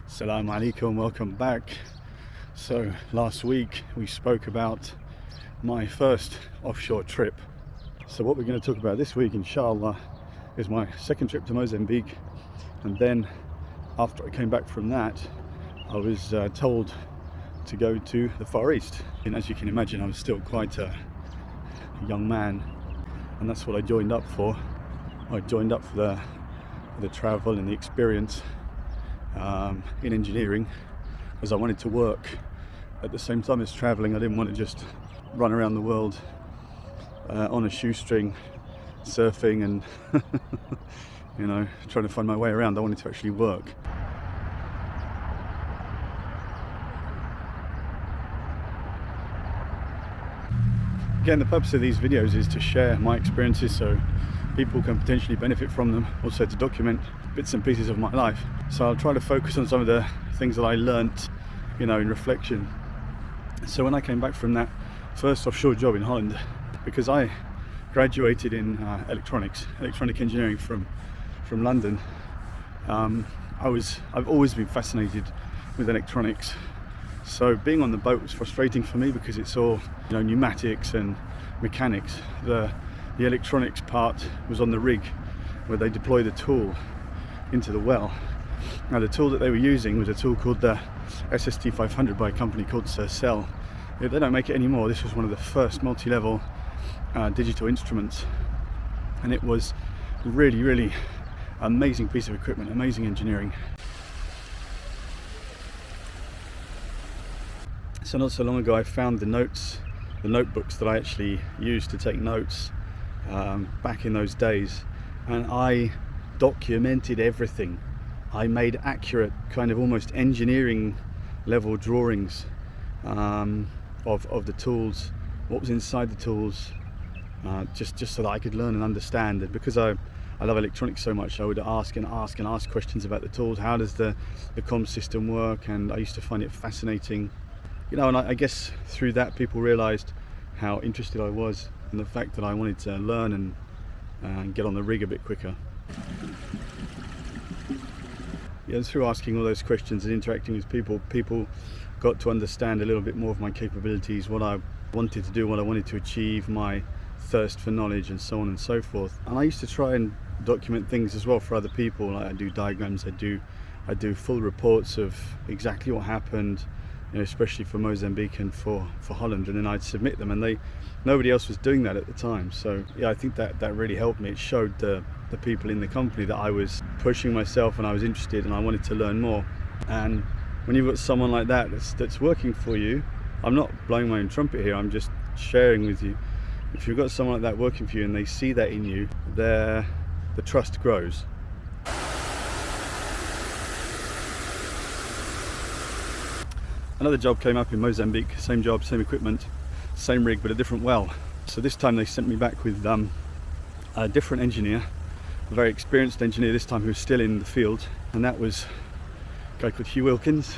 Assalamu alaikum, welcome back. So last week we spoke about my first offshore trip. So what we're going to talk about this week, inshallah, is my second trip to Mozambique. And then after I came back from that, I was told to go to the Far East. And as you can imagine, I was still quite a young man, and that's what I joined up for. I joined up for the travel and the experience in engineering, because I wanted to work at the same time as traveling. I didn't want to just run around the world on a shoestring, surfing and trying to find my way around. I wanted to actually work. Again, the purpose of these videos is to share my experiences so people can potentially benefit from them, also to document bits and pieces of my life. So I'll try to focus on some of the things that I learnt, in reflection. So when I came back from that first offshore job in Holland, because I graduated in electronic engineering from London, I've always been fascinated with electronics. So being on the boat was frustrating for me because it's all pneumatics and mechanics. The electronics part was on the rig where they deploy the tool into the well. Now the tool that they were using was a tool called the SST 500 by a company called Shaa. They don't make it anymore. This was one of the first multi-level digital instruments, and it was really amazing piece of equipment, amazing engineering. So not so long ago I found the notebooks that I actually used to take notes back in those days, and I documented everything. I made accurate, kind of almost engineering level drawings of the tools, what was inside the tools, just so that I could learn and understand. And because I love electronics so much, I would ask questions about the tools. How does the comm system work? And I used to find it fascinating. And I guess through that people realized how interested I was in the fact that I wanted to learn and get on the rig a bit quicker. Through asking all those questions and interacting with people got to understand a little bit more of my capabilities, what I wanted to do, what I wanted to achieve, my thirst for knowledge, and so on and so forth. And I used to try and document things as well for other people. Like I do diagrams, I do full reports of exactly what happened, especially for Mozambique and for Holland, and then I'd submit them, and nobody else was doing that at the time. So I think that really helped me. It showed the people in the company that I was pushing myself and I was interested and I wanted to learn more. And when you've got someone like that that's working for you, I'm not blowing my own trumpet here, I'm just sharing with you. If you've got someone like that working for you and they see that in you, the trust grows. Another job came up in Mozambique, same job, same equipment, same rig, but a different well. So this time they sent me back with a different engineer, a very experienced engineer this time, who was still in the field, and that was a guy called Hugh Wilkins.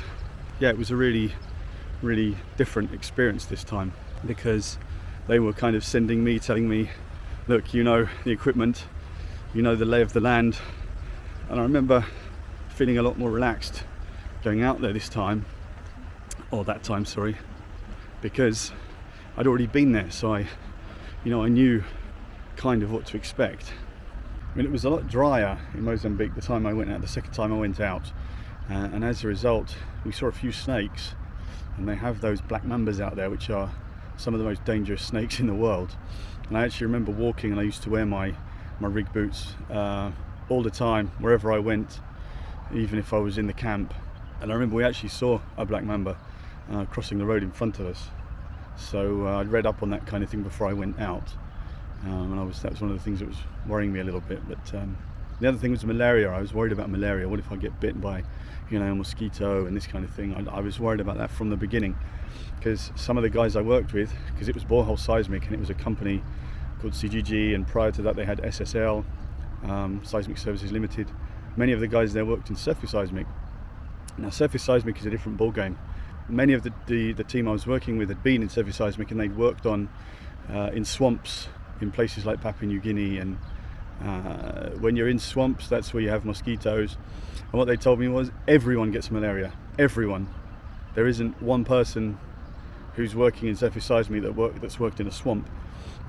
It was a really different experience this time, because they were kind of sending me, telling me, look, the equipment, the lay of the land. And I remember feeling a lot more relaxed going out there this time, or that time, sorry, because I'd already been there, so I knew kind of what to expect. It was a lot drier in Mozambique the time I went out, the second time I went out, and as a result we saw a few snakes, and they have those black mambas out there, which are some of the most dangerous snakes in the world. And I actually remember walking, and I used to wear my rig boots all the time wherever I went, even if I was in the camp. And I remember we actually saw a black mamba crossing the road in front of us. So I'd read up on that kind of thing before I went out, and that was one of the things that was worrying me a little bit. But the other thing was malaria. I was worried about malaria. What if I get bitten by a mosquito and this kind of thing? I was worried about that from the beginning, because some of the guys I worked with, because it was borehole seismic and it was a company called CGG, and prior to that they had SSL, Seismic Services Limited. Many of the guys there worked in surface seismic. Now surface seismic is a different ball game. Many of the team I was working with had been in surface seismic, and they'd worked in swamps in places like Papua New Guinea and When you're in swamps, that's where you have mosquitoes. And what they told me was everyone gets malaria. Everyone. There isn't one person who's working in seismic that's worked in a swamp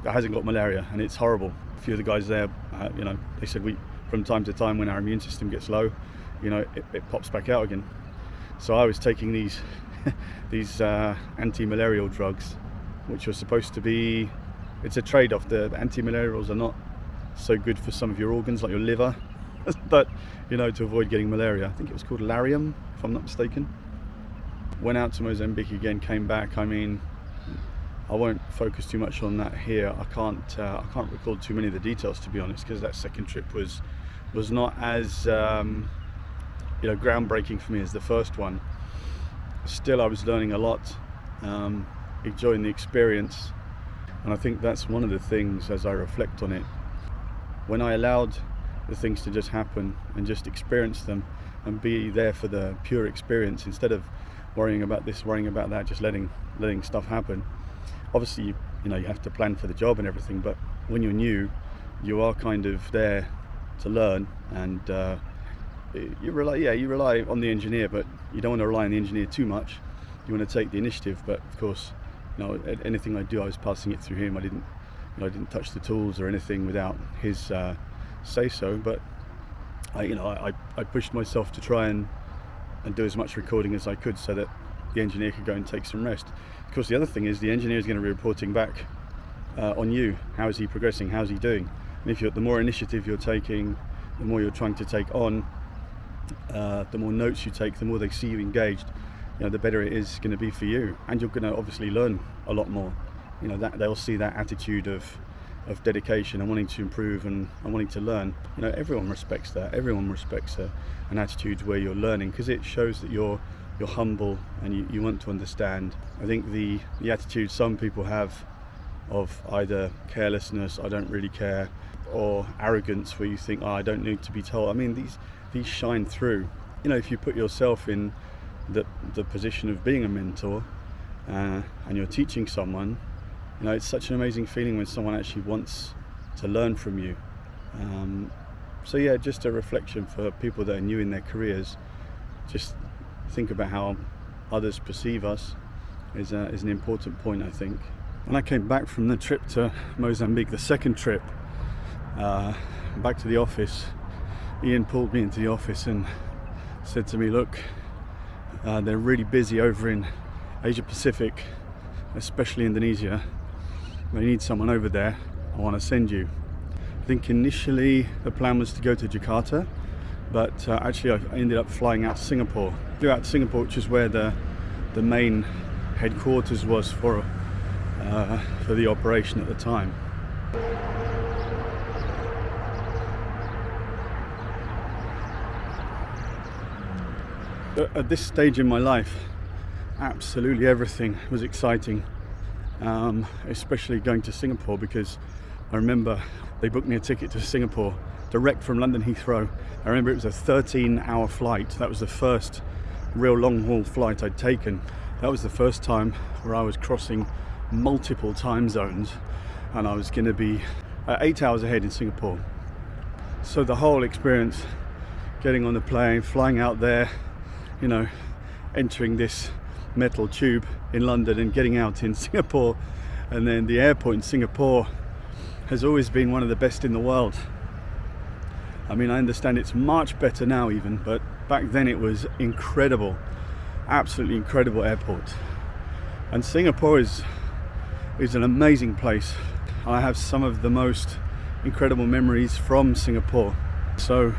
that hasn't got malaria, and it's horrible. A few of the guys there, they said from time to time when our immune system gets low, it pops back out again. So I was taking these anti-malarial drugs, which were supposed to be, it's a trade-off. The anti-malarials are not so good for some of your organs like your liver, but to avoid getting malaria. I think it was called Larium, if I'm not mistaken. Went out to Mozambique again, came back. I mean, I won't focus too much on that here. I can't recall too many of the details, to be honest, because that second trip was not as groundbreaking for me as the first one. Still, I was learning a lot, enjoying the experience, and I think that's one of the things as I reflect on it. When I allowed the things to just happen and just experience them and be there for the pure experience instead of worrying about this, worrying about that, just letting stuff happen. Obviously, you have to plan for the job and everything, but when you're new, you are kind of there to learn, and you rely on the engineer, but you don't want to rely on the engineer too much. You want to take the initiative, but of course, anything I do, I was passing it through him. I didn't touch the tools or anything without his say so. But I pushed myself to try and do as much recording as I could so that the engineer could go and take some rest. Of course, the other thing is the engineer is going to be reporting back on you. How is he progressing? How's he doing? And the more initiative you're taking, the more you're trying to take on, the more notes you take, the more they see you engaged, the better it is going to be for you, and you're going to obviously learn a lot more. That they'll see that attitude of dedication and wanting to improve and wanting to learn. Everyone respects that. Everyone respects an attitude where you're learning, because it shows that you're humble and you want to understand. I think the attitude some people have of either carelessness, I don't really care, or arrogance, where you think, I don't need to be told. I mean, these shine through. If you put yourself in the position of being a mentor and you're teaching someone, it's such an amazing feeling when someone actually wants to learn from you. So yeah, just a reflection for people that are new in their careers. Just think about how others perceive us is an important point, I think. When I came back from the trip to Mozambique, the second trip, back to the office, Ian pulled me into the office and said to me, look, they're really busy over in Asia Pacific, especially Indonesia. They need someone over there. I want to send you. I think initially the plan was to go to Jakarta, but actually I ended up flying out to Singapore. Flew out to Singapore, which is where the main headquarters was for the operation at the time. At this stage in my life, absolutely everything was exciting, especially going to Singapore, because I remember they booked me a ticket to Singapore direct from London Heathrow. I remember it was a 13-hour flight. That was the first real long-haul flight I'd taken. That was the first time where I was crossing multiple time zones, and I was going to be 8 hours ahead in Singapore. So the whole experience, getting on the plane, flying out there, entering this metal tube in London and getting out in Singapore, and then the airport in Singapore has always been one of the best in the world. I mean, I understand it's much better now even, but back then it was incredible, absolutely incredible airport. And Singapore is an amazing place. I have some of the most incredible memories from Singapore. So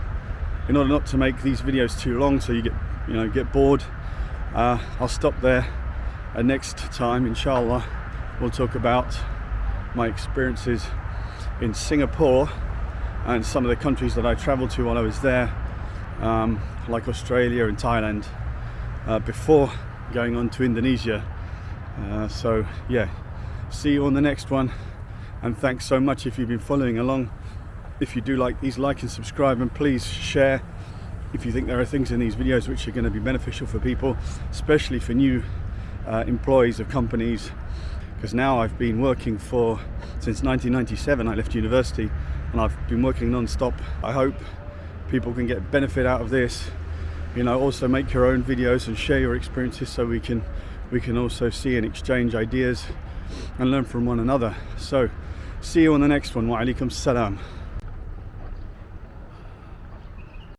in order not to make these videos too long so you get bored, I'll stop there, and next time inshallah we'll talk about my experiences in Singapore and some of the countries that I traveled to while I was there, like Australia and Thailand, before going on to Indonesia. So yeah, see you on the next one, and thanks so much if you've been following along. If you do like these, like and subscribe, and please share if you think there are things in these videos which are going to be beneficial for people, especially for new employees of companies, because now I've been working since 1997. I left university, and I've been working non-stop. I hope people can get benefit out of this. You know, also make your own videos and share your experiences so we can also see and exchange ideas and learn from one another. So see you on the next one. Wa alaikum salam.